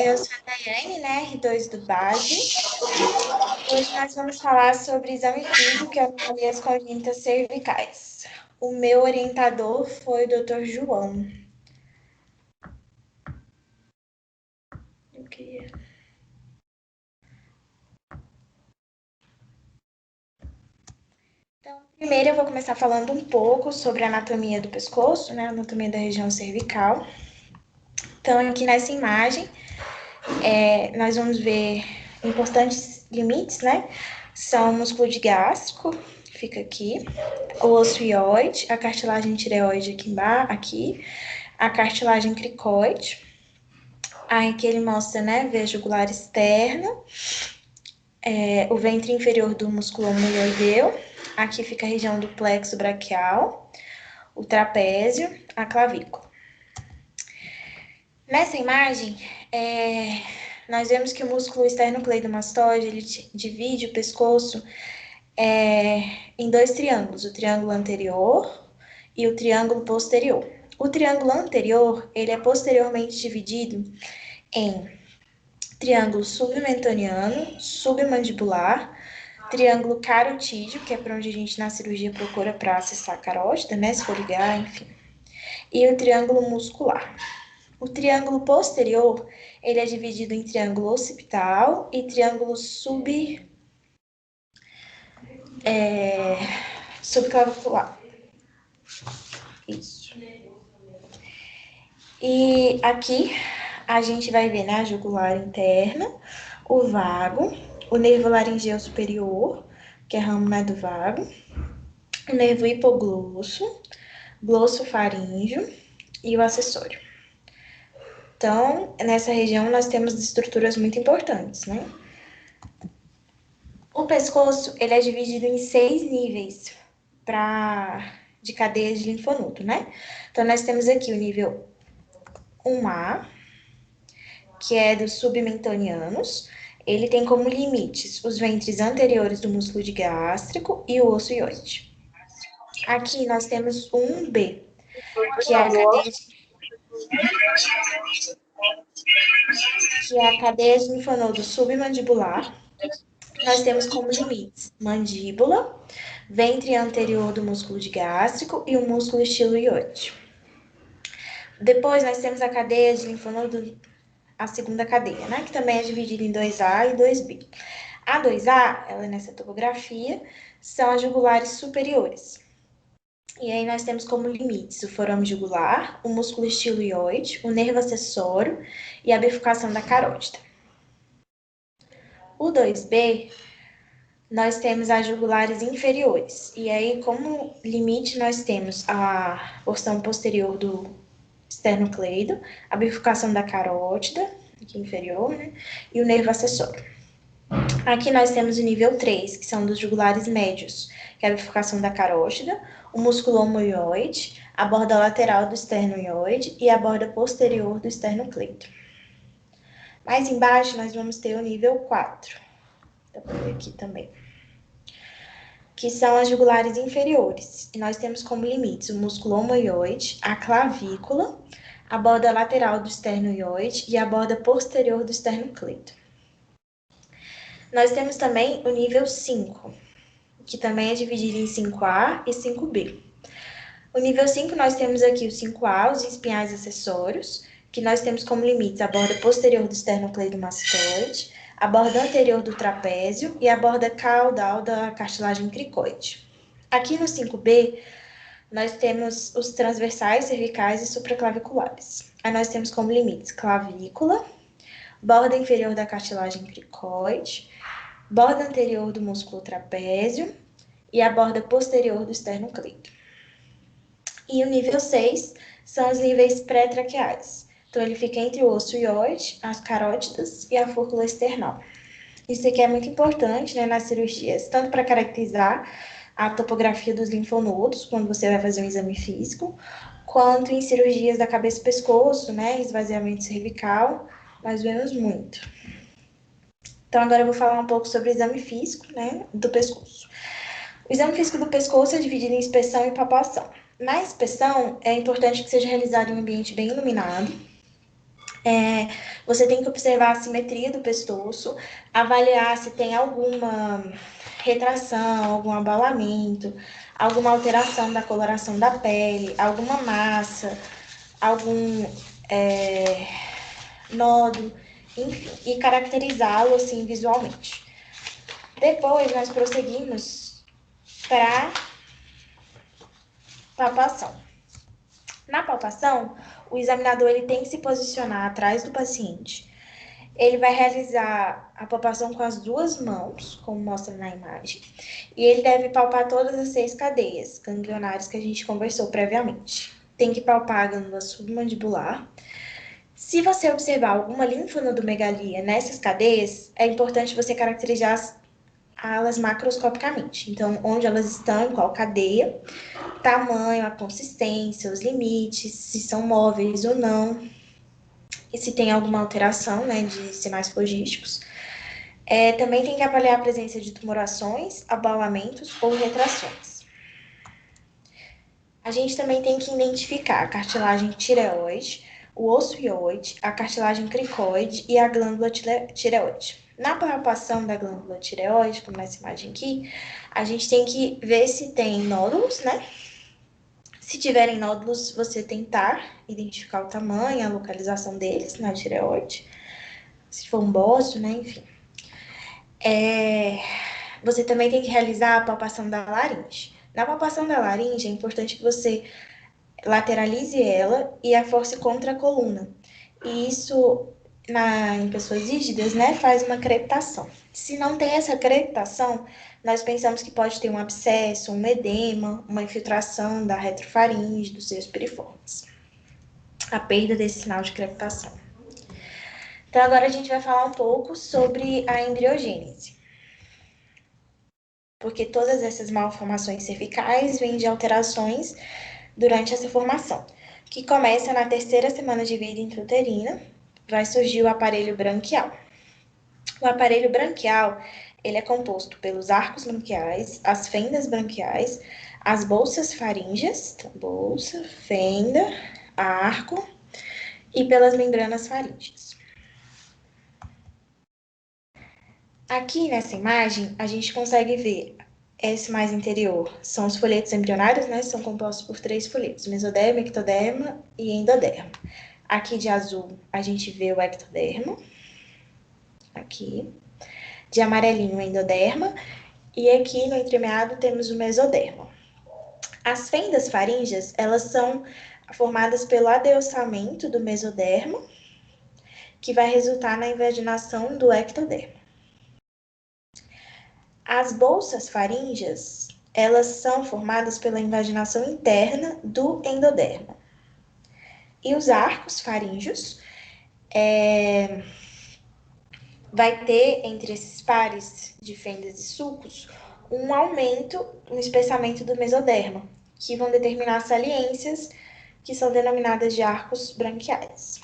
Eu sou a Daiane, né, R2 do Base. Hoje nós vamos falar sobre exame físico que avalia as congênitas cervicais. O meu orientador foi o Dr. João. Então, primeiro eu vou começar falando um pouco sobre a anatomia do pescoço, né, a anatomia da região cervical. Então, aqui nessa imagem, nós vamos ver importantes limites, né? São o músculo de gástrico, fica aqui, o osso ióide, a cartilagem tireoide aqui, a cartilagem cricoide. Aí aqui ele mostra, né, veia jugular externa, o ventre inferior do músculo omoioideu, aqui fica a região do plexo braquial, o trapézio, a clavícula. Nessa imagem, nós vemos que o músculo esternocleidomastoide, ele divide o pescoço em dois triângulos, o triângulo anterior e o triângulo posterior. O triângulo anterior, ele é posteriormente dividido em triângulo submentoniano, submandibular, triângulo carotídeo, que é para onde a gente na cirurgia procura para acessar a carótida, né, se for ligar, enfim, e o triângulo muscular. O triângulo posterior, ele é dividido em triângulo occipital e triângulo subclavicular. Isso. E aqui a gente vai ver, né, a jugular interna, o vago, o nervo laringeu superior, que é ramo, né, do vago, o nervo hipoglosso, glosso faríngeo e o acessório. Então, nessa região nós temos estruturas muito importantes, né? O pescoço, ele é dividido em 6 níveis de cadeias de linfonodo, né? Então, nós temos aqui o nível 1A, que é dos submentonianos. Ele tem como limites os ventres anteriores do músculo de gástrico e o osso ióide. Aqui nós temos 1B, que é a cadeia de linfonodo submandibular. Nós temos como limites mandíbula, ventre anterior do músculo de gástrico e o músculo estiloioide. Depois nós temos a cadeia de linfonodo, a segunda cadeia, né, que também é dividida em 2A e 2B. A 2A, ela nessa topografia, são as jugulares superiores. E aí nós temos como limites o forame jugular, o músculo estiloioide, o nervo acessório e a bifurcação da carótida. O 2B, nós temos as jugulares inferiores. E aí, como limite, nós temos a porção posterior do esternocleido, a bifurcação da carótida, aqui inferior, né? E o nervo acessório. Aqui nós temos o nível 3, que são dos jugulares médios, que é a bifurcação da carótida, o músculo omoioide, a borda lateral do esternoioide e a borda posterior do esternocleido. Mais embaixo, nós vamos ter o nível 4. Dá para ver aqui também. Que são as jugulares inferiores. E nós temos como limites o músculo omoioide, a clavícula, a borda lateral do esternoioide e a borda posterior do esternocleido. Nós temos também o nível 5, que também é dividido em 5A e 5B. O nível 5, nós temos aqui o 5A, os espinhais acessórios, que nós temos como limites a borda posterior do esternocleidomastoide, a borda anterior do trapézio e a borda caudal da cartilagem cricoide. Aqui no 5B, nós temos os transversais, cervicais e supraclaviculares. Aí nós temos como limites clavícula, borda inferior da cartilagem cricoide, borda anterior do músculo trapézio e a borda posterior do esternocleido. E o nível 6 são os níveis pré-traqueais. Então, ele fica entre o osso ióide, as carótidas e a fúrcula external. Isso aqui é muito importante, né, nas cirurgias, tanto para caracterizar a topografia dos linfonodos, quando você vai fazer um exame físico, quanto em cirurgias da cabeça e pescoço, né, esvaziamento cervical, nós vemos muito. Então, agora eu vou falar um pouco sobre o exame físico, né, do pescoço. O exame físico do pescoço é dividido em inspeção e palpação. Na inspeção, é importante que seja realizado em um ambiente bem iluminado, Você tem que observar a simetria do pescoço, avaliar se tem alguma retração, algum abalamento, alguma alteração da coloração da pele, alguma massa, algum nódulo, enfim, e caracterizá-lo assim visualmente. Depois nós prosseguimos para palpação. Na palpação, o examinador ele tem que se posicionar atrás do paciente. Ele vai realizar a palpação com as duas mãos, como mostra na imagem, e ele deve palpar todas as 6 cadeias ganglionares que a gente conversou previamente. Tem que palpar a glândula submandibular. Se você observar alguma linfonodomegalia nessas cadeias, é importante você caracterizar elas macroscopicamente. Então, onde elas estão, em qual cadeia, tamanho, a consistência, os limites, se são móveis ou não, e se tem alguma alteração, né, de sinais flogísticos. Também tem que avaliar a presença de tumorações, abalamentos ou retrações. A gente também tem que identificar a cartilagem tireoide, o osso hioide, a cartilagem cricoide e a glândula tireoide. Na palpação da glândula tireoide, como nessa imagem aqui, a gente tem que ver se tem nódulos, né? Se tiverem nódulos, você tentar identificar o tamanho, a localização deles na tireoide. Se for um bócio, né? Enfim. Você também tem que realizar a palpação da laringe. Na palpação da laringe, é importante que você lateralize ela e a force contra a coluna. E isso, em pessoas rígidas, né, faz uma crepitação. Se não tem essa crepitação, nós pensamos que pode ter um abscesso, um edema, uma infiltração da retrofaringe, dos seios piriformes. A perda desse sinal de crepitação. Então, agora a gente vai falar um pouco sobre a embriogênese. Porque todas essas malformações cervicais vêm de alterações durante essa formação, que começa na 3ª semana de vida intrauterina, vai surgir o aparelho branquial. O aparelho branquial, ele é composto pelos arcos branquiais, as fendas branquiais, as bolsas faríngeas, então, bolsa, fenda, arco, e pelas membranas faríngeas. Aqui nessa imagem, a gente consegue ver esse mais interior. São os folhetos embrionários, né? São compostos por 3 folhetos, mesoderma, ectoderma e endoderma. Aqui de azul, a gente vê o ectoderma. Aqui. De amarelinho, o endoderma. E aqui no entremeado temos o mesoderma. As fendas faríngeas, elas são formadas pelo adeussamento do mesoderma, que vai resultar na invaginação do ectoderma. As bolsas faríngeas, elas são formadas pela invaginação interna do endoderma. E os arcos faríngeos vai ter, entre esses pares de fendas e sulcos, um aumento no espessamento do mesoderma, que vão determinar saliências que são denominadas de arcos branquiais.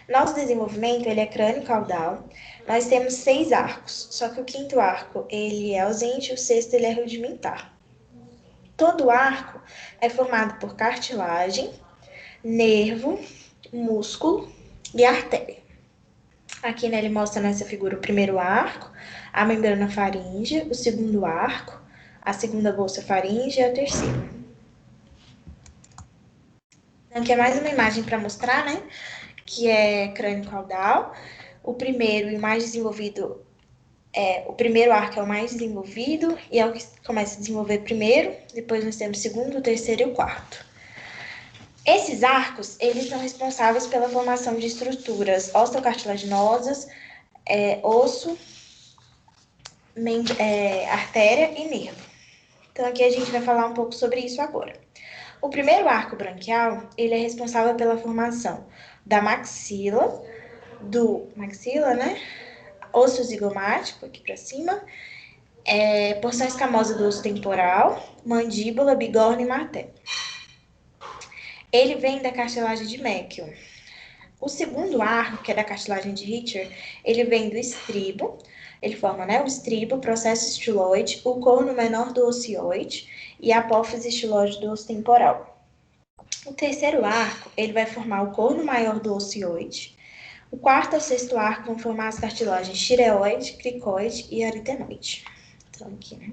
Nosso desenvolvimento, ele é crânio-caudal. Nós temos 6 arcos, só que o 5º arco, ele é ausente e o 6º, ele é rudimentar. Todo arco é formado por cartilagem, nervo, músculo e artéria. Aqui, né, ele mostra nessa figura o 1º arco, a membrana faríngea, o 2º arco, a 2ª bolsa faríngea e a 3ª. Aqui é mais uma imagem para mostrar, né, que é crânio caudal. O primeiro e o mais desenvolvido, o 1º arco é o mais desenvolvido e é o que começa a desenvolver primeiro, depois nós temos o 2º, o 3º e o 4º. Esses arcos, eles são responsáveis pela formação de estruturas osteocartilaginosas, osso, artéria e nervo. Então, aqui a gente vai falar um pouco sobre isso agora. O 1º arco branquial, ele é responsável pela formação da maxila, né? Osso zigomático, aqui para cima, porção escamosa do osso temporal, mandíbula, bigorna e martelo. Ele vem da cartilagem de Meckel. O 2º arco, que é da cartilagem de Richter, ele vem do estribo. Ele forma, né, o estribo, processo estiloide, o corno menor do ocioide e a apófise estiloide do osso temporal. O terceiro arco, ele vai formar o corno maior do ocioide. O quarto ao sexto arco vão formar as cartilagens tireoide, cricoide e aritenoide. Então, aqui, né?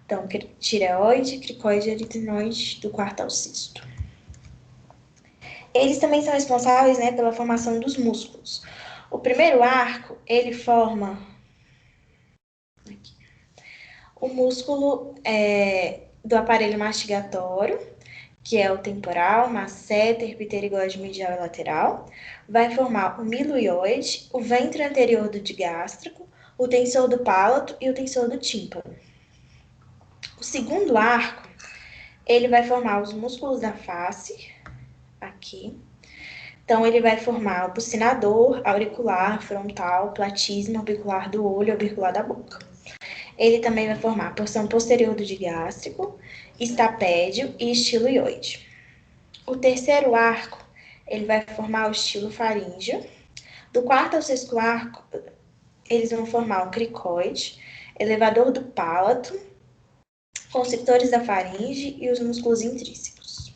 Então, tireoide, cricoide e aritenoide do quarto ao sexto. Eles também são responsáveis, né, pela formação dos músculos. O primeiro arco, ele forma aqui, o músculo do aparelho mastigatório, que é o temporal, masseter, pterigóide medial e lateral. Vai formar o miloioide, o ventre anterior do digástrico, o tensor do palato e o tensor do tímpano. O segundo arco, ele vai formar os músculos da face, aqui. Então, ele vai formar o bucinador, auricular, frontal, platisma, orbicular do olho, orbicular da boca. Ele também vai formar a porção posterior do digástrico, estapédio e estiloide. O terceiro arco, ele vai formar o estilo faríngeo. Do quarto ao sexto arco, eles vão formar o cricoide, elevador do palato, constrictores da faringe e os músculos intrínsecos.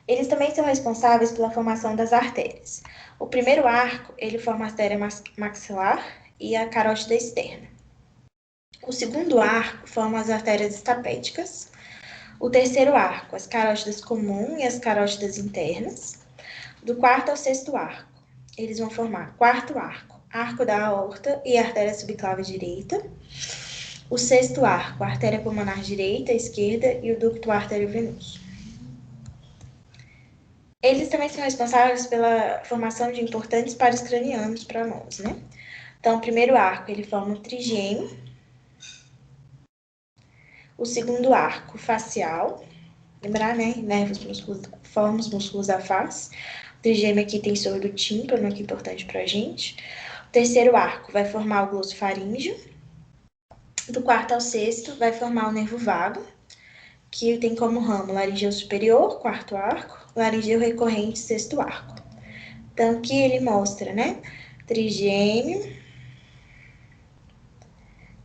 Eles também são responsáveis pela formação das artérias. O primeiro arco, ele forma a artéria maxilar e a carótida externa. O segundo arco forma as artérias estapédicas. O terceiro arco, as carótidas comum e as carótidas internas. Do quarto ao sexto arco, eles vão formar quarto arco, arco da aorta e artéria subclave direita. O sexto arco, artéria pulmonar direita, esquerda e o ducto arteriovenoso. Eles também são responsáveis pela formação de importantes pares cranianos para nós, né? Então, o primeiro arco, ele forma o trigêmeo. O segundo arco, facial. Lembrar, né? Nervos músculos, forma os músculos da face. O trigêmeo aqui tem tensor do tímpano, que é importante pra gente. O terceiro arco vai formar o glosso faríngeo. Do quarto ao sexto vai formar o nervo vago, que tem como ramo laringeu superior, quarto arco, laringeu recorrente, sexto arco. Então, aqui ele mostra, né? Trigêmeo,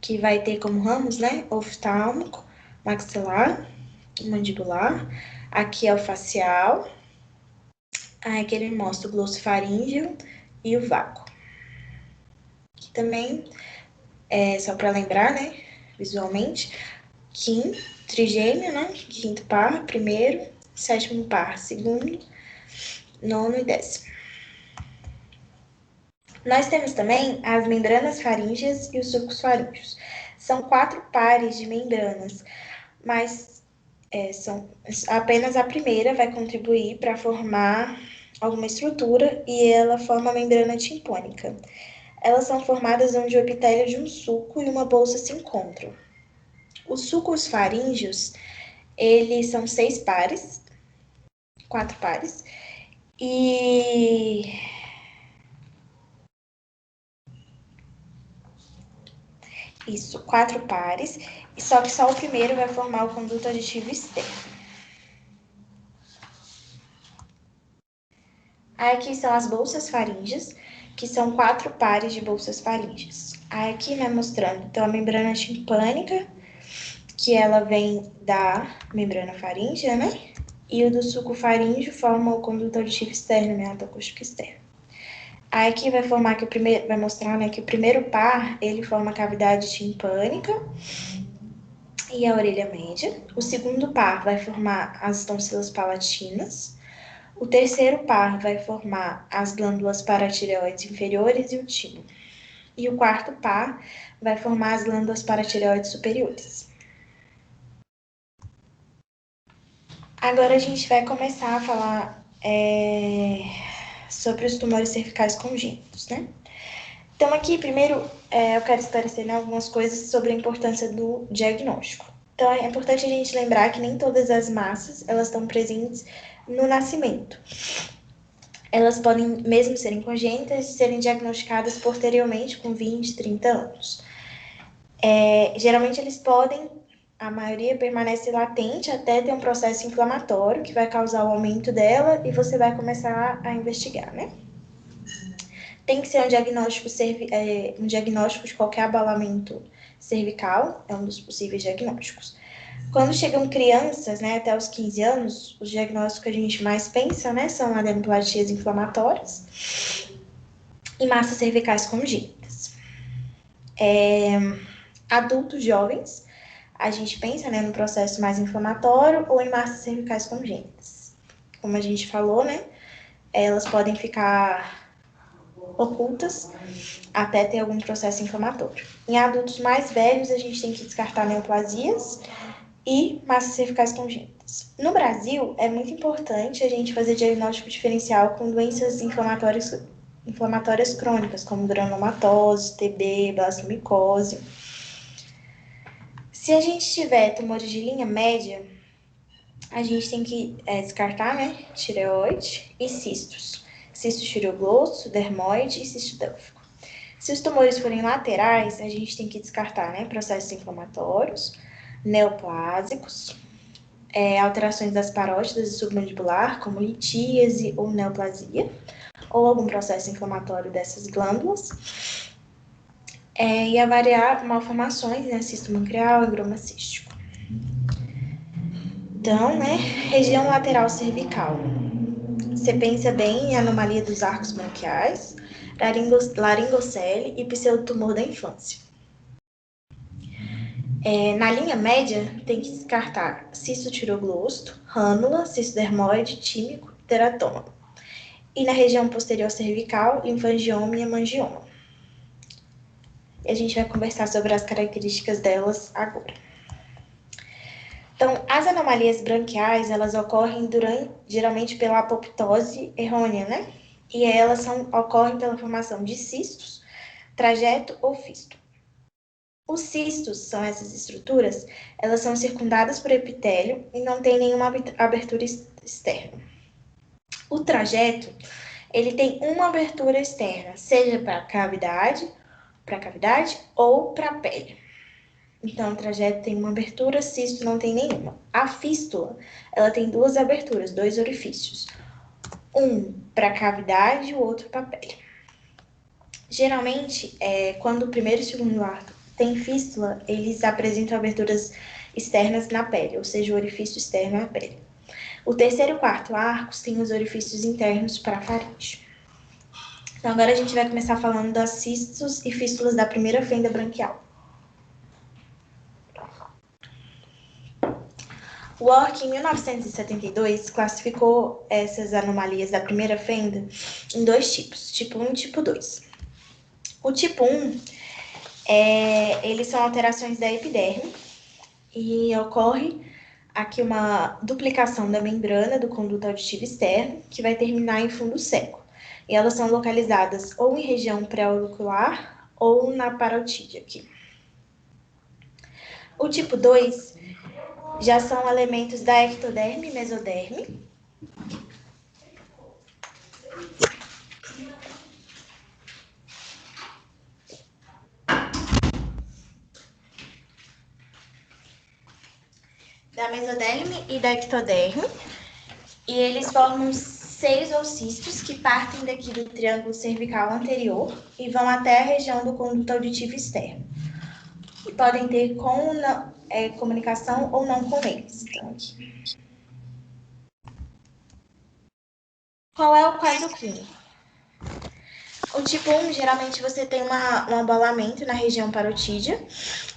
que vai ter como ramos, né? Oftálmico, maxilar, mandibular. Aqui é o facial. Aqui ele mostra o glosso faríngeo e o vago. Aqui também, só para lembrar, né? Visualmente, trigêmeo, né? Quinto par, primeiro, sétimo par, segundo, nono e décimo. Nós temos também as membranas faríngeas e os sulcos faríngeos. São 4 pares de membranas, mas apenas a primeira vai contribuir para formar alguma estrutura e ela forma a membrana timpânica. Elas são formadas onde o epitélio de um sulco e uma bolsa se encontram. Os sulcos faríngeos, eles são 6 pares, 4 pares, e isso, 4 pares, só que só o primeiro vai formar o conduto aditivo externo. Aqui são as bolsas faríngeas, que são 4 pares de bolsas faríngeas. Aqui vai mostrando, então, a membrana timpânica, que ela vem da membrana faríngea, né? E o do sulco faríngeo forma o conduto auditivo externo, né? Acústico externo. Aí aqui vai formar que vai mostrar, né, que o primeiro par, ele forma a cavidade timpânica e a orelha média. O segundo par vai formar as tonsilas palatinas. O terceiro par vai formar as glândulas paratireoides inferiores e o timo. E o quarto par vai formar as glândulas paratireoides superiores. Agora a gente vai começar a falar sobre os tumores cervicais congênitos, né? Então aqui, primeiro, eu quero esclarecer, né, algumas coisas sobre a importância do diagnóstico. Então é importante a gente lembrar que nem todas as massas, elas estão presentes no nascimento. Elas podem mesmo serem congênitas e serem diagnosticadas posteriormente com 20, 30 anos. Geralmente eles podem, a maioria permanece latente até ter um processo inflamatório que vai causar o aumento dela e você vai começar a investigar, né? Tem que ser um diagnóstico de qualquer abalamento cervical, é um dos possíveis diagnósticos. Quando chegam crianças, né, até os 15 anos, os diagnósticos que a gente mais pensa, né, são adenoplasias inflamatórias e massas cervicais congênitas. Adultos jovens, a gente pensa, né, no processo mais inflamatório ou em massas cervicais congênitas. Como a gente falou, né, elas podem ficar ocultas até ter algum processo inflamatório. Em adultos mais velhos, a gente tem que descartar neoplasias e massas cervicais congênitas. No Brasil, é muito importante a gente fazer diagnóstico diferencial com doenças inflamatórias crônicas, como granulomatose, TB, blastomicose. Se a gente tiver tumores de linha média, a gente tem que descartar, né, tireoide e cistos. Cisto tireoglosso, dermoide e cisto délfico. Se os tumores forem laterais, a gente tem que descartar, né, processos inflamatórios, neoplásicos, alterações das parótidas e submandibular, como litíase ou neoplasia, ou algum processo inflamatório dessas glândulas, e avaliar malformações, né, cisto pancreal e groma cístico. Então, né, região lateral cervical. Você pensa bem em anomalia dos arcos branquiais, laringocele e pseudotumor da infância. Na linha média, tem que descartar cisto tiroglosto, rânula, cisto dermoide, tímico e teratoma. E na região posterior cervical, linfangioma e hemangioma. E a gente vai conversar sobre as características delas agora. Então, as anomalias branquiais, elas ocorrem geralmente pela apoptose errônea, né? E elas ocorrem pela formação de cistos, trajeto ou fisto. Os cistos são essas estruturas, elas são circundadas por epitélio e não tem nenhuma abertura externa. O trajeto, ele tem uma abertura externa, seja para a cavidade ou para a pele. Então, o trajeto tem uma abertura, cisto não tem nenhuma. A fístula, ela tem duas aberturas, dois orifícios. Um para a cavidade e o outro para a pele. Geralmente, quando o primeiro e o segundo arco tem fístula, eles apresentam aberturas externas na pele, ou seja, o orifício externo é a pele. O terceiro e o quarto arcos têm os orifícios internos para a faringe. Então, agora a gente vai começar falando das cistos e fístulas da primeira fenda branquial. O Ork, em 1972, classificou essas anomalias da primeira fenda em dois tipos, tipo 1 e tipo 2. O tipo 1, eles são alterações da epiderme e ocorre aqui uma duplicação da membrana do conduto auditivo externo, que vai terminar em fundo seco. E elas são localizadas ou em região pré-auricular ou na parotídea aqui. O tipo 2 já são elementos da ectoderme e mesoderme. Da mesoderme e da ectoderme. E eles formam seios ou cistos que partem daqui do triângulo cervical anterior e vão até a região do conduto auditivo externo. E podem ter comunicação ou não com eles. Então, aqui. Qual é o quadro clínico? O tipo 1, geralmente você tem um abalamento na região parotídea,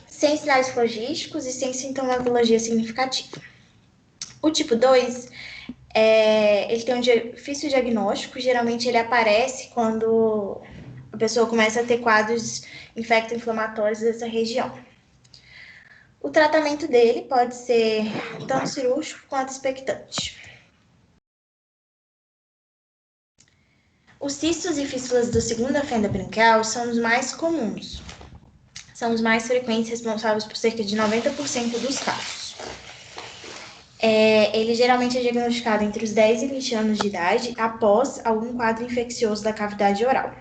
sem sinais flogísticos e sem sintomatologia significativa. O tipo 2, ele tem um difícil diagnóstico, geralmente ele aparece quando a pessoa começa a ter quadros infecto-inflamatórios dessa região. O tratamento dele pode ser tanto cirúrgico quanto expectante. Os cistos e fístulas da segunda fenda branquial são os mais comuns. São os mais frequentes, responsáveis por cerca de 90% dos casos. Ele geralmente é diagnosticado entre os 10 e 20 anos de idade, após algum quadro infeccioso da cavidade oral.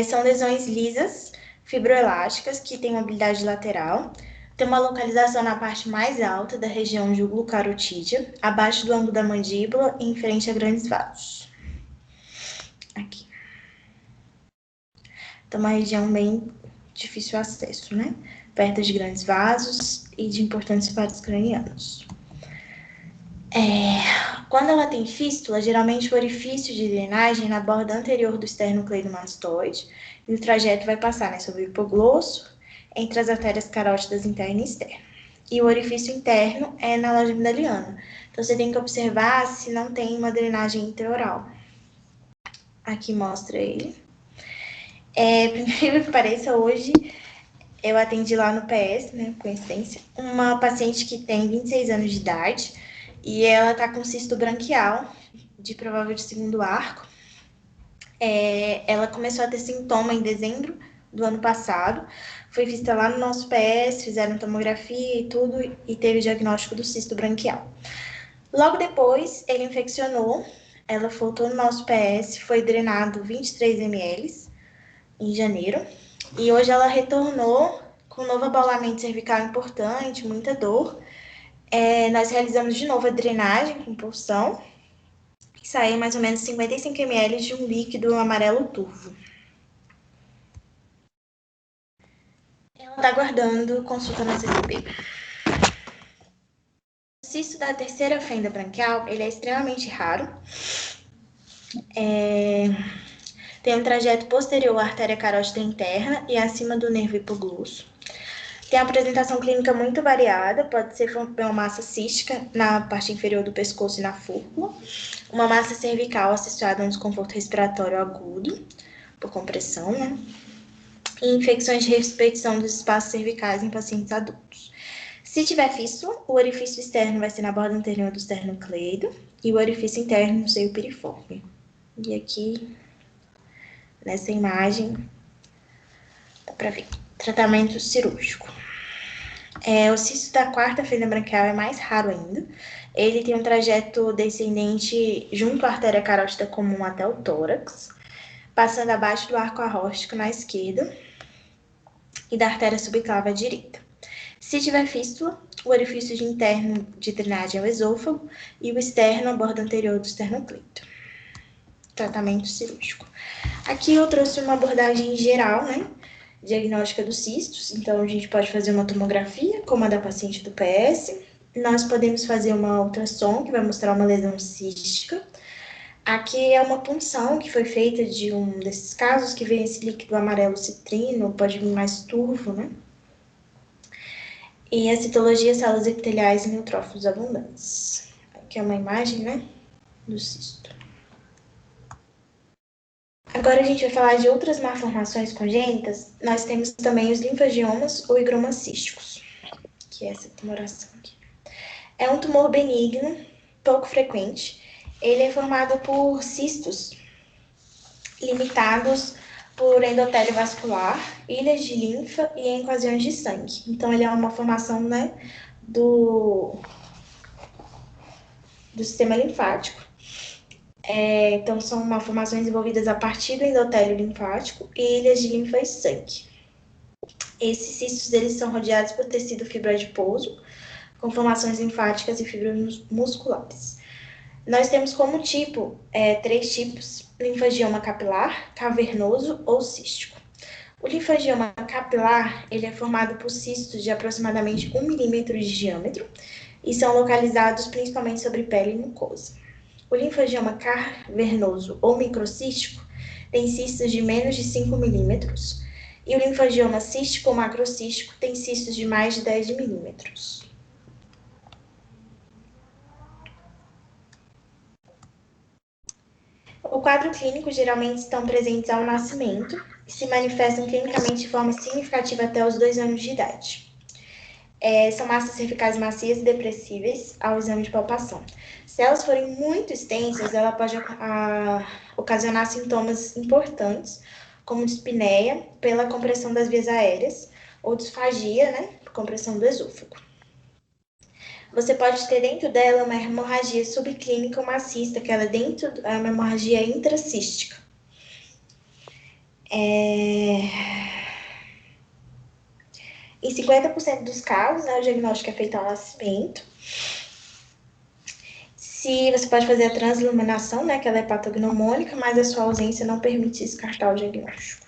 São lesões lisas, fibroelásticas, que têm mobilidade lateral, tem uma localização na parte mais alta da região jugulo-carotídea, abaixo do ângulo da mandíbula e em frente a grandes vasos. Aqui. Então, uma região bem difícil acesso, né? perto de grandes vasos e de importantes vasos cranianos. Quando ela tem fístula, geralmente o orifício de drenagem é na borda anterior do esternocleidomastoide e o trajeto vai passar sobre o hipoglosso, entre as artérias carótidas interna e externa. E o orifício interno é na loja midaliana. Então, você tem que observar se não tem uma drenagem intraoral. Aqui mostra ele. Primeiro que pareça, hoje eu atendi lá no PS, né, coincidência, uma paciente que tem 26 anos de idade e ela tá com cisto branquial, de provável de segundo arco. Ela começou a ter sintoma em dezembro do ano passado, foi vista lá no nosso PS, fizeram tomografia e tudo, e teve o diagnóstico do cisto branquial. Logo depois, ele infeccionou, ela voltou no nosso PS, foi drenado 23 ml em janeiro, e hoje ela retornou com novo abaulamento cervical importante, muita dor. Nós realizamos de novo a drenagem com punção, e saiu mais ou menos 55 ml de um líquido amarelo turvo. Ela está aguardando consulta na CCP. O cisto da terceira fenda branquial, ele é extremamente raro. Tem um trajeto posterior à artéria carótida interna e acima do nervo hipoglosso. Tem uma apresentação clínica muito variada, pode ser uma massa cística na parte inferior do pescoço e na fúrcula, uma massa cervical associada a um desconforto respiratório agudo, por compressão, né? E infecções de repetição dos espaços cervicais em pacientes adultos. Se tiver fístula, o orifício externo vai ser na borda anterior do esternocleido e o orifício interno no seio piriforme. E aqui, nessa imagem, dá para ver. Tratamento cirúrgico. O cisto da quarta fenda branquial é mais raro ainda. Ele tem um trajeto descendente junto à artéria carótida comum até o tórax, passando abaixo do arco aórtico na esquerda e da artéria subclava à direita. Se tiver fístula, o orifício interno de drenagem é o esôfago e o externo a borda anterior do esternocleito. Tratamento cirúrgico. Aqui eu trouxe uma abordagem geral, né? Diagnóstica dos cistos, então a gente pode fazer uma tomografia, como a da paciente do PS. Nós podemos fazer uma ultrassom, que vai mostrar uma lesão cística. Aqui é uma punção que foi feita de um desses casos, que vem esse líquido amarelo citrino, pode vir mais turvo, né? E a citologia, células epiteliais e neutrófilos abundantes. Aqui é uma imagem, né, do cisto. Agora a gente vai falar de outras malformações congênitas. Nós temos também os linfangiomas ou higromas císticos, que é essa tumoração aqui. É um tumor benigno, pouco frequente. Ele é formado por cistos limitados por endotélio vascular, ilhas de linfa e encasiões de sangue. Então, ele é uma formação, né, do sistema linfático. Então, são malformações envolvidas a partir do endotélio linfático e ilhas de linfa e sangue. Esses cistos eles são rodeados por tecido fibroadiposo, com formações linfáticas e fibras musculares. Nós temos como tipo, 3 tipos: linfangioma capilar, cavernoso ou cístico. O linfangioma capilar ele é formado por cistos de aproximadamente 1 milímetro de diâmetro e são localizados principalmente sobre pele e mucosa. O linfangioma cavernoso ou microcístico tem cistos de menos de 5 milímetros e o linfangioma cístico ou macrocístico tem cistos de mais de 10 milímetros. O quadro clínico geralmente estão presentes ao nascimento e se manifestam clinicamente de forma significativa até os 2 anos de idade. São massas cervicais macias e depressíveis ao exame de palpação. Se elas forem muito extensas, ela pode ocasionar sintomas importantes, como dispneia pela compressão das vias aéreas, ou disfagia, né, por compressão do esôfago. Você pode ter dentro dela uma hemorragia subclínica ou maciça, que ela é uma hemorragia intracística. Em 50% dos casos, né, o diagnóstico é feito ao nascimento. Você pode fazer a transiluminação, né, que ela é patognomônica, mas a sua ausência não permite descartar o diagnóstico.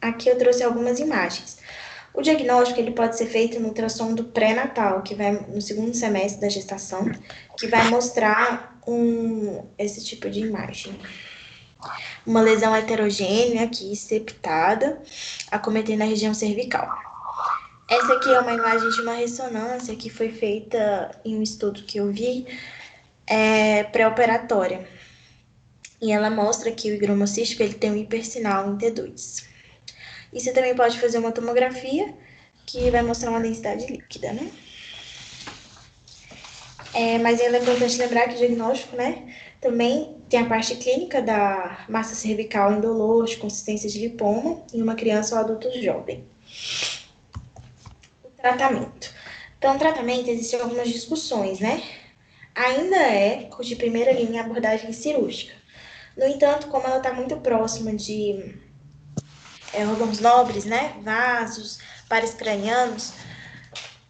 Aqui eu trouxe algumas imagens. O diagnóstico ele pode ser feito no ultrassom do pré-natal, que vai no segundo semestre da gestação, que vai mostrar esse tipo de imagem. Uma lesão heterogênea aqui, septada, acometendo a região cervical. Essa aqui é uma imagem de uma ressonância que foi feita em um estudo que eu vi pré-operatória. E ela mostra que o higroma cístico ele tem um hipersinal em T2. E você também pode fazer uma tomografia, que vai mostrar uma densidade líquida, né? Mas é importante lembrar que o diagnóstico, né, também tem a parte clínica da massa cervical indolor, de consistência de lipoma, em uma criança ou adulto jovem. O tratamento. Então, o tratamento, existem algumas discussões, né? Ainda é de primeira linha a abordagem cirúrgica. No entanto, como ela está muito próxima de órgãos nobres, né, vasos, pares cranianos,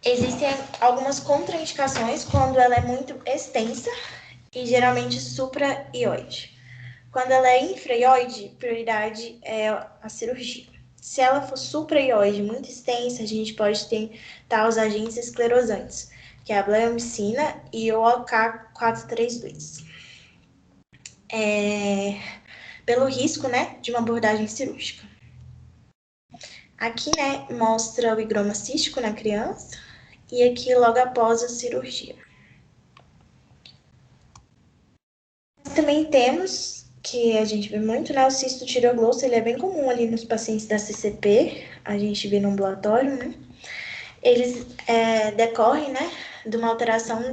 existem algumas contraindicações quando ela é muito extensa e geralmente supraioide. Quando ela é infraioide, prioridade é a cirurgia. Se ela for supraioide muito extensa, a gente pode tentar os agentes esclerosantes, que é a bleomicina e o OK432. Pelo risco, né, de uma abordagem cirúrgica. Aqui, né, mostra o higroma cístico na criança e aqui logo após a cirurgia. Também temos, que a gente vê muito, né, o cisto tireoglosso, ele é bem comum ali nos pacientes da CCP, a gente vê no ambulatório, né? Eles decorrem, né, de uma alteração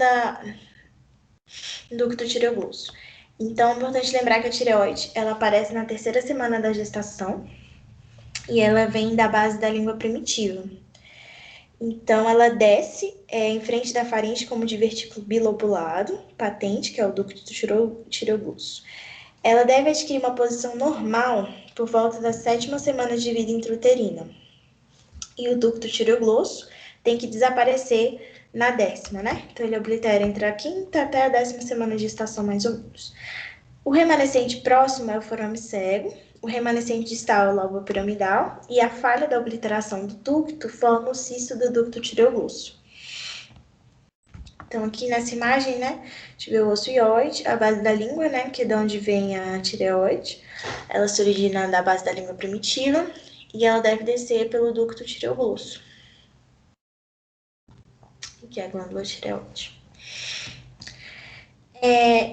do ducto tireoglosso. Então, é importante lembrar que a tireoide, ela aparece na terceira semana da gestação e ela vem da base da língua primitiva. Então, ela desce em frente da faringe como divertículo bilobulado, patente, que é o ducto tireoglosso. Ela deve adquirir uma posição normal por volta das 7ª semana de vida intrauterina. E o ducto tireoglosso tem que desaparecer na 10ª, né? Então, ele oblitera entre a 5ª até a 10ª semana de gestação, mais ou menos. O remanescente próximo é o forame cego, o remanescente distal é o lobo piramidal e a falha da obliteração do ducto forma o cisto do ducto tireoglosso. Então, aqui nessa imagem, né, a gente vê o osso ióide, a base da língua, né, que é de onde vem a tireoide. Ela se origina da base da língua primitiva e ela deve descer pelo ducto tireoglosso, que é a glândula tireoide.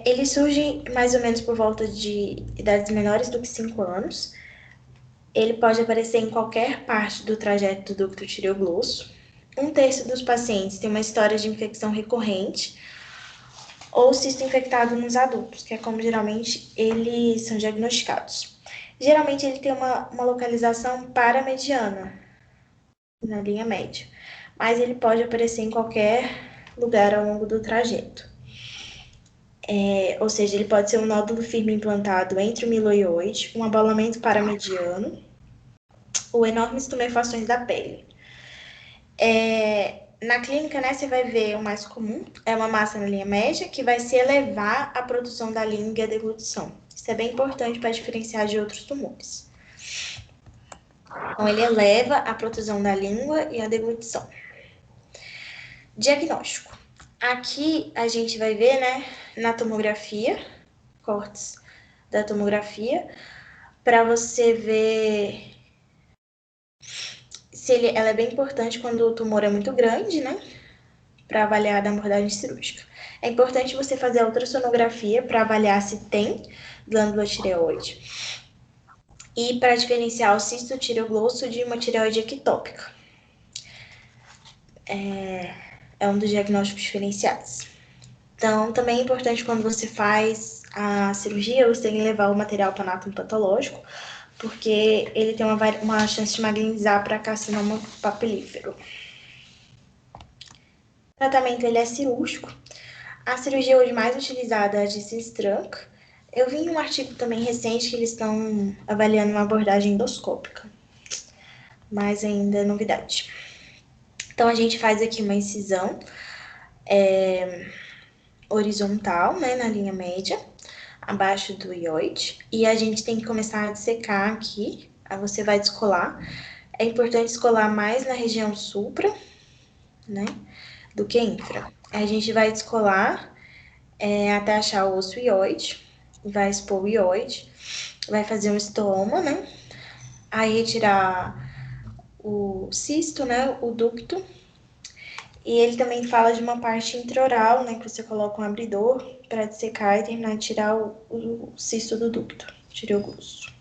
Ele surge mais ou menos por volta de idades menores do que 5 anos. Ele pode aparecer em qualquer parte do trajeto do ducto tireoglosso. 1/3 dos pacientes tem uma história de infecção recorrente ou cisto infectado nos adultos, que é como geralmente eles são diagnosticados. Geralmente ele tem uma localização paramediana, na linha média, mas ele pode aparecer em qualquer lugar ao longo do trajeto. Ou seja, ele pode ser um nódulo firme implantado entre o miloioide, um abalamento paramediano ou enormes tumefações da pele. Na clínica, né, você vai ver o mais comum, é uma massa na linha média que vai se elevar a produção da língua e a deglutição. Isso é bem importante para diferenciar de outros tumores. Então, ele eleva a protusão da língua e a deglutição. Diagnóstico. Aqui a gente vai ver, né, na tomografia, cortes da tomografia, para você ver se ela é bem importante quando o tumor é muito grande, né, para avaliar a abordagem cirúrgica. É importante você fazer a ultrassonografia para avaliar se tem glândula tireoide e para diferenciar o cisto tireoglosso de uma tireoide ectópica. É um dos diagnósticos diferenciais. Então, também é importante quando você faz a cirurgia, você tem que levar o material para anátomo patológico, porque ele tem uma chance de magnetizar para carcinoma papilífero. O tratamento ele é cirúrgico. A cirurgia hoje mais utilizada é a de Sistrunk. Eu vi em um artigo também recente que eles estão avaliando uma abordagem endoscópica, mas ainda é novidade. Então, a gente faz aqui uma incisão horizontal, né, na linha média, abaixo do ióide, e a gente tem que começar a dissecar aqui, aí você vai descolar É importante descolar mais na região supra, né, do que infra. A gente vai descolar até achar o osso ióide, vai expor o ióide, vai fazer um estoma, né, aí retirar o cisto, né, o ducto. E ele também fala de uma parte intraoral, né, que você coloca um abridor para dissecar e terminar de tirar o cisto do ducto, tireoglúcio.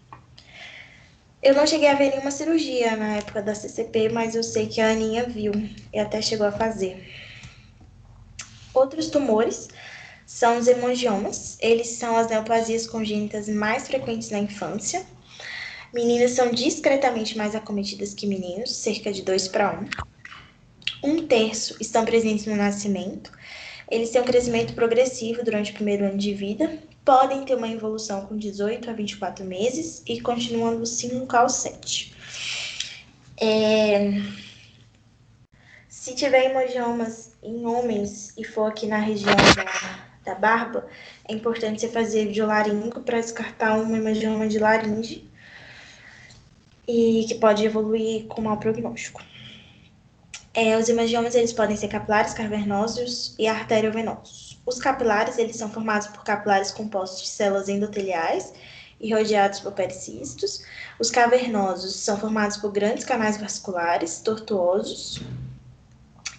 Eu não cheguei a ver nenhuma cirurgia na época da CCP, mas eu sei que a Aninha viu e até chegou a fazer. Outros tumores são os hemangiomas. Eles são as neoplasias congênitas mais frequentes na infância. Meninas são discretamente mais acometidas que meninos, cerca de 2:1. 1/3 estão presentes no nascimento. Eles têm um crescimento progressivo durante o primeiro ano de vida, podem ter uma evolução com 18 a 24 meses e continuam dos 5 aos 7. Se tiver hemangiomas em homens e for aqui na região da barba, é importante você fazer videolaríngeo para descartar um hemangioma de laringe e que pode evoluir com mau prognóstico. Os hemangiomas eles podem ser capilares, cavernosos e arteriovenosos. Os capilares eles são formados por capilares compostos de células endoteliais e rodeados por pericistos. Os cavernosos são formados por grandes canais vasculares tortuosos.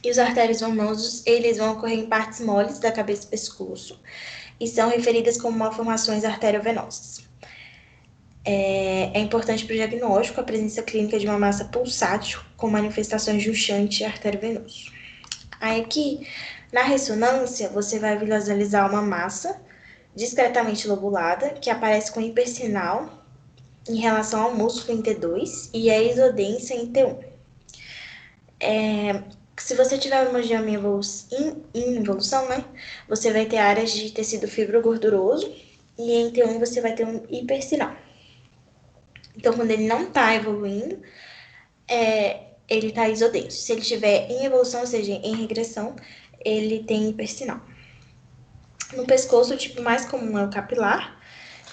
E os arteriovenosos eles vão ocorrer em partes moles da cabeça e pescoço e são referidas como malformações arteriovenosas. É importante para o diagnóstico a presença clínica de uma massa pulsátil com manifestações de um shunt arteriovenoso. Aí aqui, na ressonância, você vai visualizar uma massa discretamente lobulada que aparece com hipersinal em relação ao músculo em T2 e a isodensa em T1. Se você tiver uma hemangioma em evolução, né, você vai ter áreas de tecido fibro-gorduroso e em T1 você vai ter um hipersinal. Então, quando ele não está evoluindo, ele está isodenso. Se ele estiver em evolução, ou seja, em regressão, ele tem hipersinal. No pescoço, o tipo mais comum é o capilar,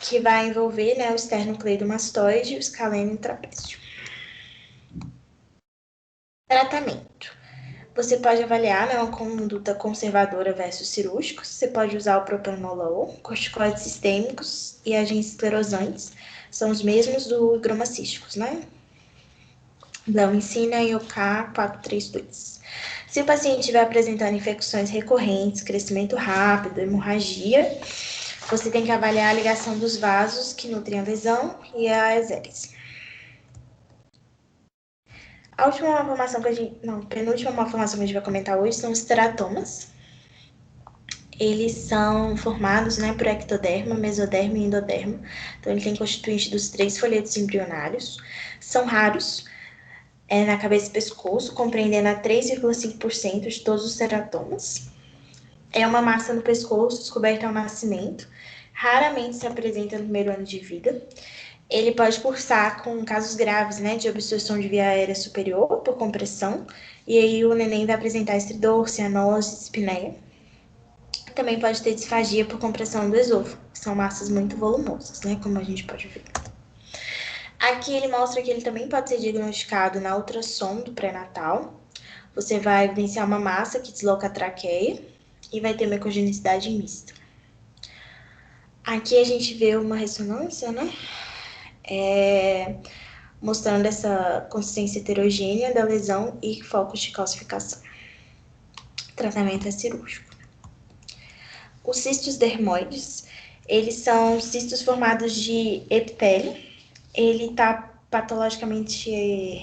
que vai envolver, né, o esternocleidomastoide e o escaleno trapézio. Tratamento. Você pode avaliar, né, uma conduta conservadora versus cirúrgicos. Você pode usar o propranolol, corticoides sistêmicos e agentes esclerosantes. São os mesmos do higromacísticos, né? Bleumycina e OK-432. Se o paciente estiver apresentando infecções recorrentes, crescimento rápido, hemorragia, você tem que avaliar a ligação dos vasos que nutrem a lesão e a exérese. A última malformação que a gente... penúltima malformação que a gente vai comentar hoje são os teratomas. Eles são formados, né, por ectoderma, mesoderma e endoderma. Então, ele tem constituinte dos 3 folhetos embrionários. São raros, na cabeça e pescoço, compreendendo a 3,5% de todos os teratomas. É uma massa no pescoço, descoberta ao nascimento. Raramente se apresenta no primeiro ano de vida. Ele pode cursar com casos graves, né, de obstrução de via aérea superior por compressão. E aí o neném vai apresentar estridor, cianose, dispneia. Também pode ter disfagia por compressão do esôfago, que são massas muito volumosas, né, como a gente pode ver. Aqui ele mostra que ele também pode ser diagnosticado na ultrassom do pré-natal. Você vai evidenciar uma massa que desloca a traqueia e vai ter uma ecogenicidade mista. Aqui a gente vê uma ressonância, né? Mostrando essa consistência heterogênea da lesão e focos de calcificação. O tratamento é cirúrgico. Os cistos dermoides, eles são cistos formados de epitélio. Ele está patologicamente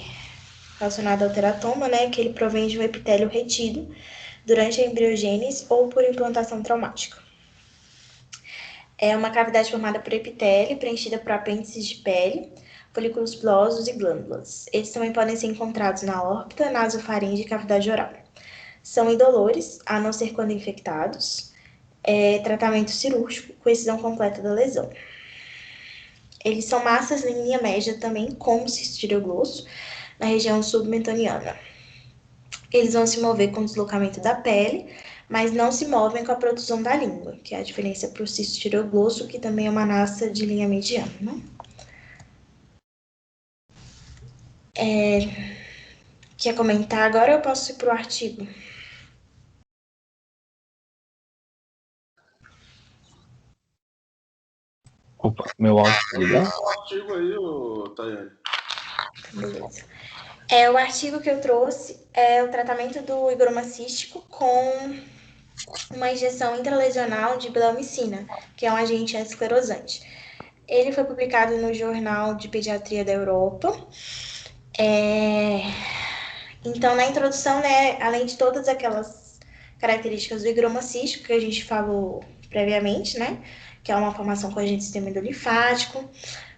relacionado ao teratoma, né, que ele provém de um epitélio retido durante a embriogênese ou por implantação traumática. É uma cavidade formada por epitélio, preenchida por apêndices de pele, folículos pilosos e glândulas. Eles também podem ser encontrados na órbita, nasofaringe e cavidade oral. São indolores, a não ser quando infectados. Tratamento cirúrgico com excisão completa da lesão. Eles são massas em linha média também, como cistireoglosso, na região submentoniana. Eles vão se mover com o deslocamento da pele, mas não se movem com a protusão da língua, que é a diferença para o cistireoglosso, que também é uma massa de linha mediana, né? Quer comentar agora ou eu posso ir para o artigo? Opa, meu áudio tá ligado? O artigo aí, Tayane. Beleza. O artigo que eu trouxe é o tratamento do higroma cístico com uma injeção intralesional de bleomicina, que é um agente esclerosante. Ele foi publicado no Jornal de Pediatria da Europa. Então, na introdução, né, além de todas aquelas características do higroma cístico que a gente falou previamente, né, que é uma formação com agente sistema endolinfático,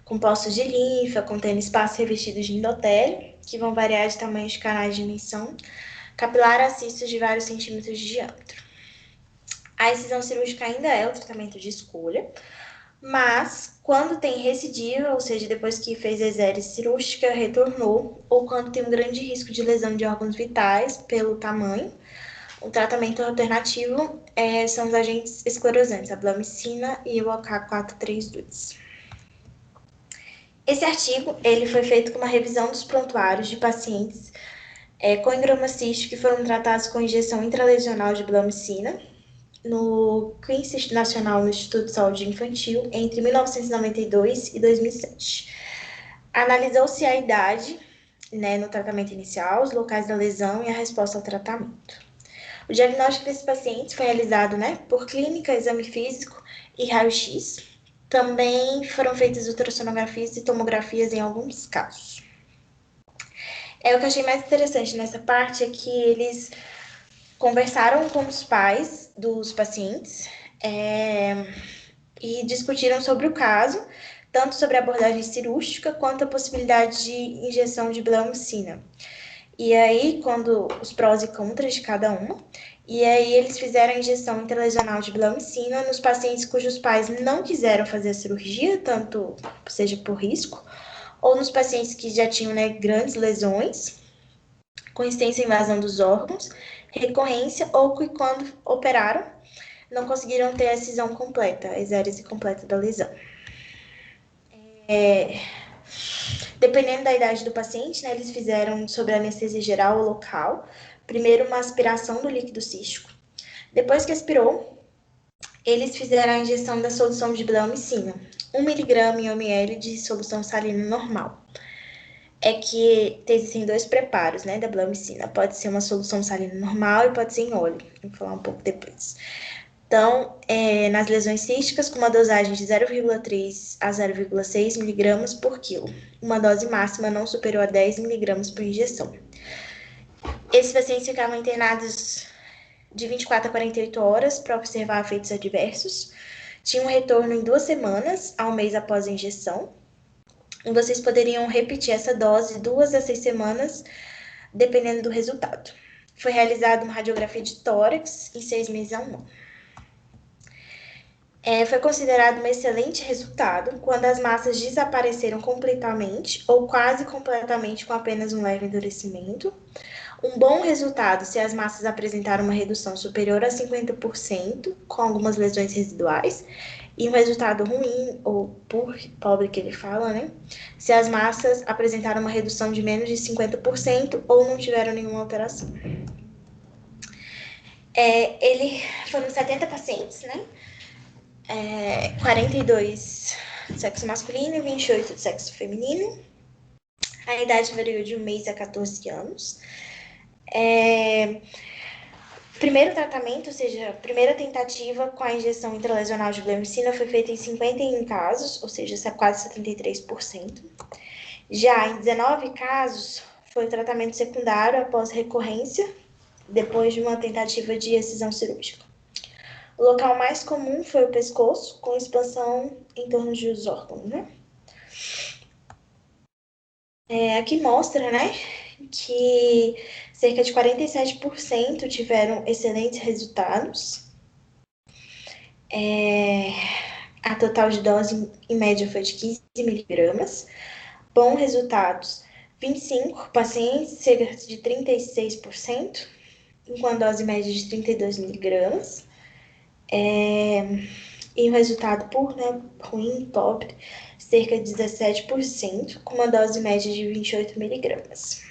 com poços de linfa, contendo espaços revestidos de endotélio, que vão variar de tamanho de canais de dimensão, capilar a cistos de vários centímetros de diâmetro. A excisão cirúrgica ainda é o tratamento de escolha, mas quando tem recidiva, ou seja, depois que fez a exérese cirúrgica, retornou, ou quando tem um grande risco de lesão de órgãos vitais pelo tamanho, o tratamento alternativo são os agentes esclerosantes, a bleomicina e o OK432. Esse artigo ele foi feito com uma revisão dos prontuários de pacientes com higroma cístico que foram tratados com injeção intralesional de bleomicina no Queen's Nacional no Instituto de Saúde Infantil entre 1992 e 2007. Analisou-se a idade, né, no tratamento inicial, os locais da lesão e a resposta ao tratamento. O diagnóstico desses pacientes foi realizado, né, por clínica, exame físico e raio-x. Também foram feitas ultrassonografias e tomografias em alguns casos. O que eu achei mais interessante nessa parte é que eles conversaram com os pais dos pacientes e discutiram sobre o caso, tanto sobre a abordagem cirúrgica quanto a possibilidade de injeção de bleomicina. E aí, quando os prós e contras de cada uma, e aí eles fizeram a injeção intralesional de bleomicina nos pacientes cujos pais não quiseram fazer a cirurgia, tanto seja por risco, ou nos pacientes que já tinham, né, grandes lesões, com extensa invasão dos órgãos, recorrência, ou que quando operaram, não conseguiram ter a excisão completa, a exérese completa da lesão. Dependendo da idade do paciente, né, eles fizeram sobre anestesia geral ou local, primeiro uma aspiração do líquido cístico. Depois que aspirou, eles fizeram a injeção da solução de bleomicina, 1 mg em ml de solução salina normal. É que existem dois preparos, né, da bleomicina. Pode ser uma solução salina normal e pode ser em óleo. Vou falar um pouco depois. Então, nas lesões císticas, com uma dosagem de 0,3 a 0,6 mg por quilo. Uma dose máxima não superior a 10 mg por injeção. Esses pacientes ficavam internados de 24 a 48 horas para observar efeitos adversos. Tinha um retorno em 2 semanas ao mês após a injeção. E vocês poderiam repetir essa dose 2 a 6 semanas, dependendo do resultado. Foi realizada uma radiografia de tórax em 6 meses a 1 ano. Foi considerado um excelente resultado quando as massas desapareceram completamente ou quase completamente com apenas um leve endurecimento. Um bom resultado se as massas apresentaram uma redução superior a 50%, com algumas lesões residuais, e um resultado ruim, ou pobre que ele fala, né? Se as massas apresentaram uma redução de menos de 50% ou não tiveram nenhuma alteração. Foram 70 pacientes, né? 42 do sexo masculino e 28 do sexo feminino. A idade variou de 1 mês a 14 anos. Primeiro tratamento, ou seja, a primeira tentativa com a injeção intralesional de bleomicina foi feita em 51 casos, ou seja, quase 73%. Já em 19 casos, foi o tratamento secundário após recorrência, depois de uma tentativa de excisão cirúrgica. O local mais comum foi o pescoço, com expansão em torno dos órgãos, né? Aqui mostra, né, que cerca de 47% tiveram excelentes resultados. A total de dose, em média, foi de 15 miligramas. Bons resultados, 25 pacientes, cerca de 36%, com a dose média de 32 miligramas. E o resultado por, né, ruim, pobre, cerca de 17%, com uma dose média de 28 miligramas.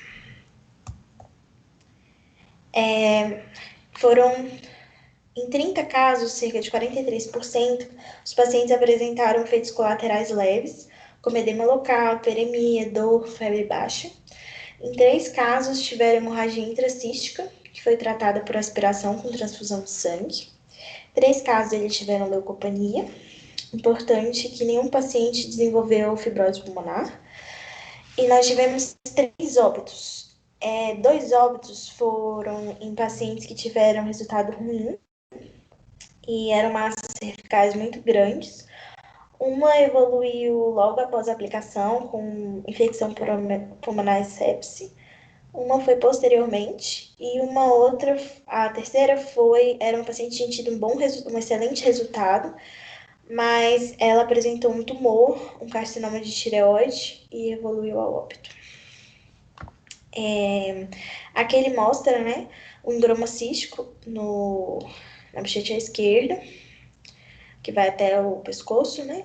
Foram, em 30 casos, cerca de 43%, os pacientes apresentaram efeitos colaterais leves, como edema local, peremia, dor, febre baixa. Em 3 casos, tiveram hemorragia intracística, que foi tratada por aspiração com transfusão de sangue. 3 casos, eles tiveram leucopenia. Importante que nenhum paciente desenvolveu fibrose pulmonar. E nós tivemos 3 óbitos. 2 óbitos foram em pacientes que tiveram resultado ruim e eram massas cervicais muito grandes. Uma evoluiu logo após a aplicação com infecção pulmonar e sepse. Uma foi posteriormente e uma outra, a terceira era uma paciente que tinha tido um excelente resultado, mas ela apresentou um tumor, um carcinoma de tireoide e evoluiu ao óbito. Aqui ele mostra, né, um endroma cístico na bochecha esquerda, que vai até o pescoço, né,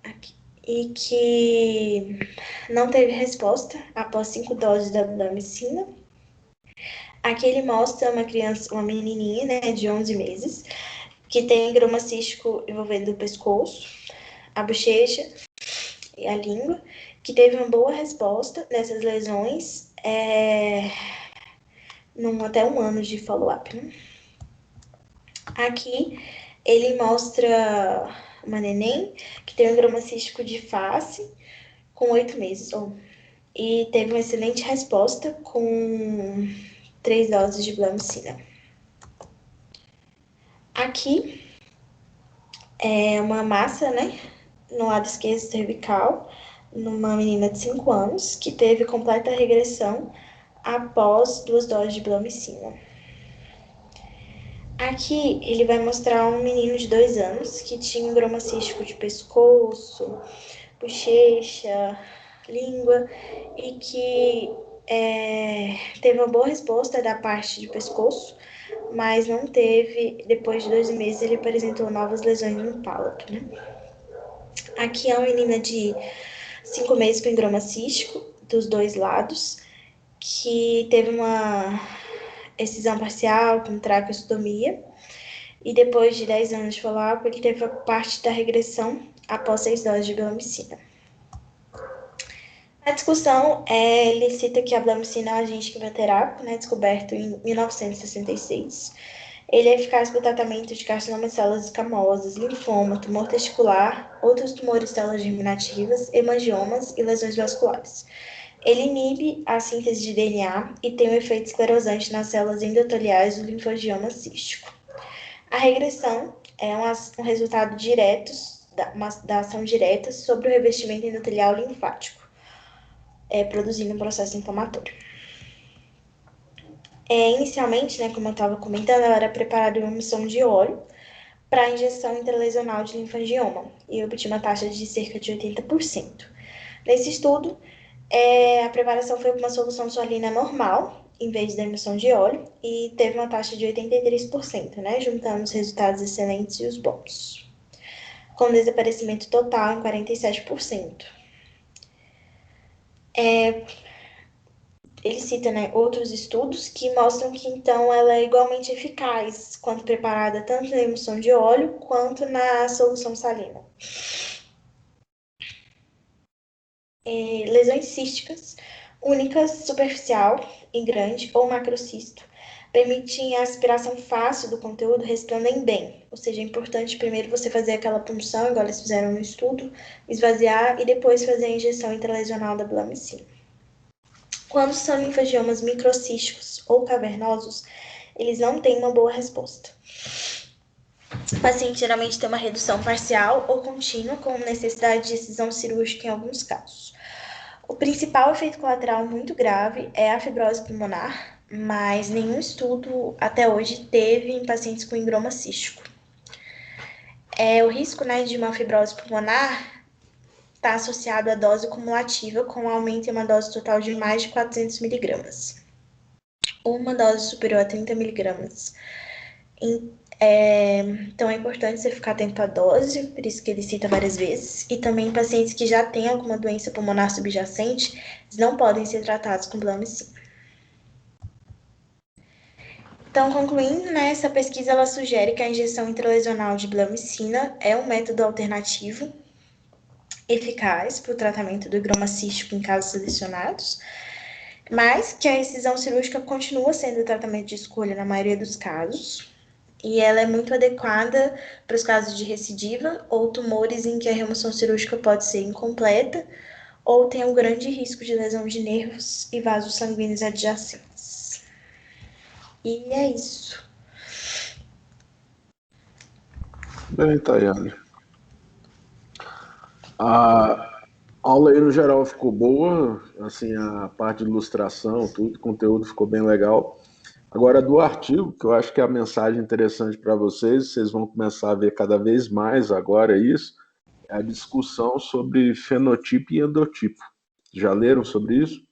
aqui, e que não teve resposta após 5 doses da blamicina. Aqui ele mostra uma menininha, né, de 11 meses, que tem endroma cístico envolvendo o pescoço, a bochecha e a língua, que teve uma boa resposta nessas lesões, até 1 ano de follow-up, né? Aqui ele mostra uma neném que tem um endroma cístico de face com 8 meses, e teve uma excelente resposta com 3 doses de blamicina. Aqui é uma massa, né, no lado esquerdo cervical, numa menina de 5 anos, que teve completa regressão após 2 doses de blamicina. Aqui ele vai mostrar um menino de 2 anos que tinha um endroma cístico de pescoço, bochecha, língua, e que teve uma boa resposta da parte de pescoço, mas não teve, depois de 2 meses, ele apresentou novas lesões no palato, né? Aqui é uma menina de 5 meses com endroma cístico dos 2 lados, que teve uma excisão parcial com traqueostomia, e depois de 10 anos de follow-up, ele teve a parte da regressão após 6 doses de blamicina. Na discussão, ele cita que a blamicina é um agente quimioterápico, né, descoberto em 1966. Ele é eficaz para o tratamento de carcinoma de células escamosas, linfoma, tumor testicular, outros tumores de células germinativas, hemangiomas e lesões vasculares. Ele inibe a síntese de DNA e tem um efeito esclerosante nas células endoteliais do linfangioma cístico. A regressão é um resultado direto da ação direta sobre o revestimento endotelial linfático, produzindo um processo inflamatório. Inicialmente, né, como eu estava comentando, ela era preparada em uma emissão de óleo para injeção intralesional de linfangioma e obtinha uma taxa de cerca de 80%. Nesse estudo, a preparação foi com uma solução salina normal, em vez da emissão de óleo, e teve uma taxa de 83%, né, juntando os resultados excelentes e os bons, com desaparecimento total em 47%. Ele cita, né, outros estudos que mostram que, então, ela é igualmente eficaz quando preparada tanto na emulsão de óleo quanto na solução salina. Lesões císticas únicas, superficial e grande ou macrocisto permitem a aspiração fácil do conteúdo, respondem bem. Ou seja, é importante primeiro você fazer aquela punção, igual eles fizeram no estudo, esvaziar e depois fazer a injeção intralesional da blamicina. Quando são linfangiomas microcísticos ou cavernosos, eles não têm uma boa resposta. O paciente geralmente tem uma redução parcial ou contínua, com necessidade de excisão cirúrgica em alguns casos. O principal efeito colateral muito grave é a fibrose pulmonar, mas nenhum estudo até hoje teve em pacientes com endroma cístico. O risco, né, de uma fibrose pulmonar está associado à dose cumulativa, com aumento em uma dose total de mais de 400 miligramas. Uma dose superior a 30 miligramas Então é importante você ficar atento à dose, por isso que ele cita várias vezes. E também pacientes que já têm alguma doença pulmonar subjacente, eles não podem ser tratados com blamicina. Então, concluindo, né, essa pesquisa ela sugere que a injeção intralesional de blamicina é um método alternativo eficaz para o tratamento do higroma cístico em casos selecionados, mas que a excisão cirúrgica continua sendo o tratamento de escolha na maioria dos casos, e ela é muito adequada para os casos de recidiva ou tumores em que a remoção cirúrgica pode ser incompleta ou tem um grande risco de lesão de nervos e vasos sanguíneos adjacentes. E é isso. Bem, Tayane. A aula aí no geral ficou boa, assim, a parte de ilustração, tudo, o conteúdo ficou bem legal. Agora, do artigo, que eu acho que é a mensagem interessante para vocês, vocês vão começar a ver cada vez mais agora isso, é a discussão sobre fenotipo e endotipo. Já leram sobre isso?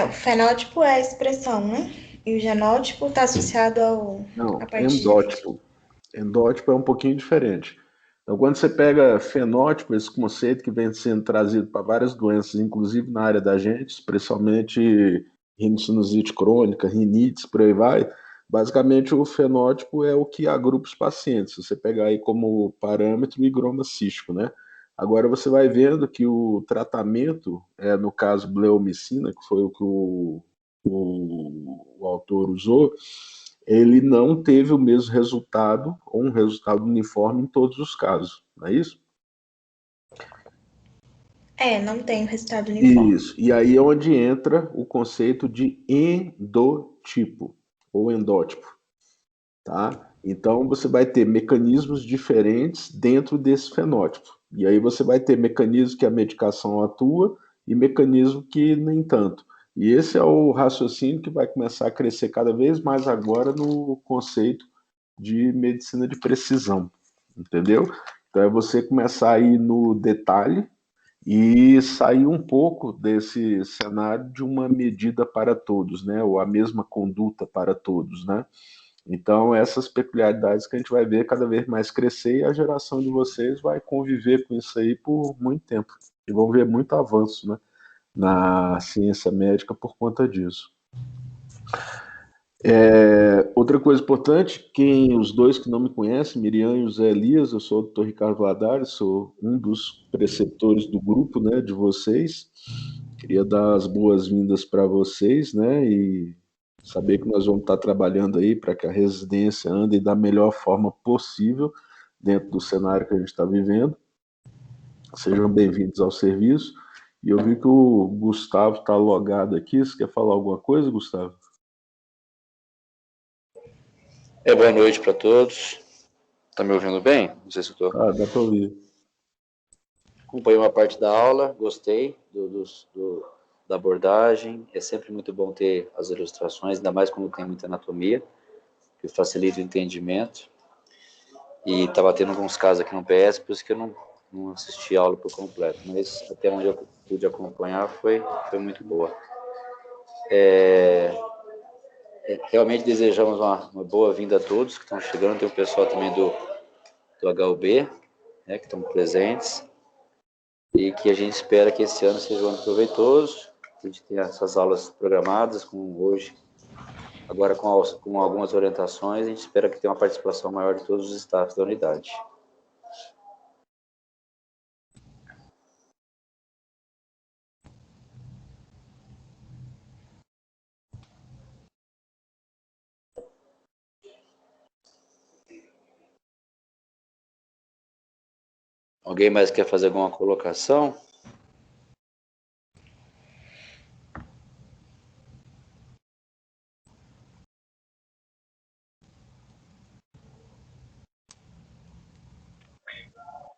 O fenótipo é a expressão, né? E o genótipo está associado à Não, parte genética. endótipo. Endótipo é um pouquinho diferente. Então, quando você pega fenótipo, esse conceito que vem sendo trazido para várias doenças, inclusive na área da gente, especialmente rinocinusite crônica, rinites, por aí vai, basicamente o fenótipo é o que agrupa os pacientes. Se você pegar aí como parâmetro o higroma cístico, né? Agora você vai vendo que o tratamento, no caso bleomicina, que foi o que o autor usou, ele não teve o mesmo resultado, ou um resultado uniforme em todos os casos, não é isso? Não tem o resultado uniforme. Isso, e aí é onde entra o conceito de endotipo, ou endótipo, tá? Então você vai ter mecanismos diferentes dentro desse fenótipo, e aí você vai ter mecanismos que a medicação atua e mecanismo que nem tanto. E esse é o raciocínio que vai começar a crescer cada vez mais agora no conceito de medicina de precisão, entendeu? Então é você começar a ir no detalhe e sair um pouco desse cenário de uma medida para todos, né? Ou a mesma conduta para todos, né? Então essas peculiaridades que a gente vai ver cada vez mais crescer e a geração de vocês vai conviver com isso aí por muito tempo e vão ver muito avanço, né? Na ciência médica por conta disso. Outra coisa importante, os dois que não me conhecem, Miriam e o Zé Elias, eu sou o Dr. Ricardo Valadares, sou um dos preceptores do grupo, né, de vocês. Queria dar as boas-vindas para vocês, né, e saber que nós vamos estar trabalhando aí para que a residência ande da melhor forma possível dentro do cenário que a gente está vivendo. Sejam bem-vindos ao serviço. E eu vi que o Gustavo está logado aqui. Você quer falar alguma coisa, Gustavo? Boa noite para todos. Tá me ouvindo bem? Não sei se eu tô. Dá para ouvir. Acompanhei uma parte da aula, gostei da abordagem. É sempre muito bom ter as ilustrações, ainda mais quando tem muita anatomia, que facilita o entendimento. E estava tendo alguns casos aqui no PS, por isso que eu não assisti a aula por completo. Mas até onde eu pude acompanhar foi muito boa. Realmente desejamos uma boa-vinda a todos que estão chegando. Tem o pessoal também do HUB, né, que estão presentes. E que a gente espera que esse ano seja um ano proveitoso. A gente tem essas aulas programadas, como hoje, agora com algumas orientações. A gente espera que tenha uma participação maior de todos os staffs da unidade. Alguém mais quer fazer alguma colocação?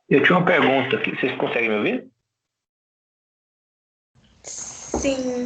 Eu tinha uma pergunta aqui. Vocês conseguem me ouvir? Sim.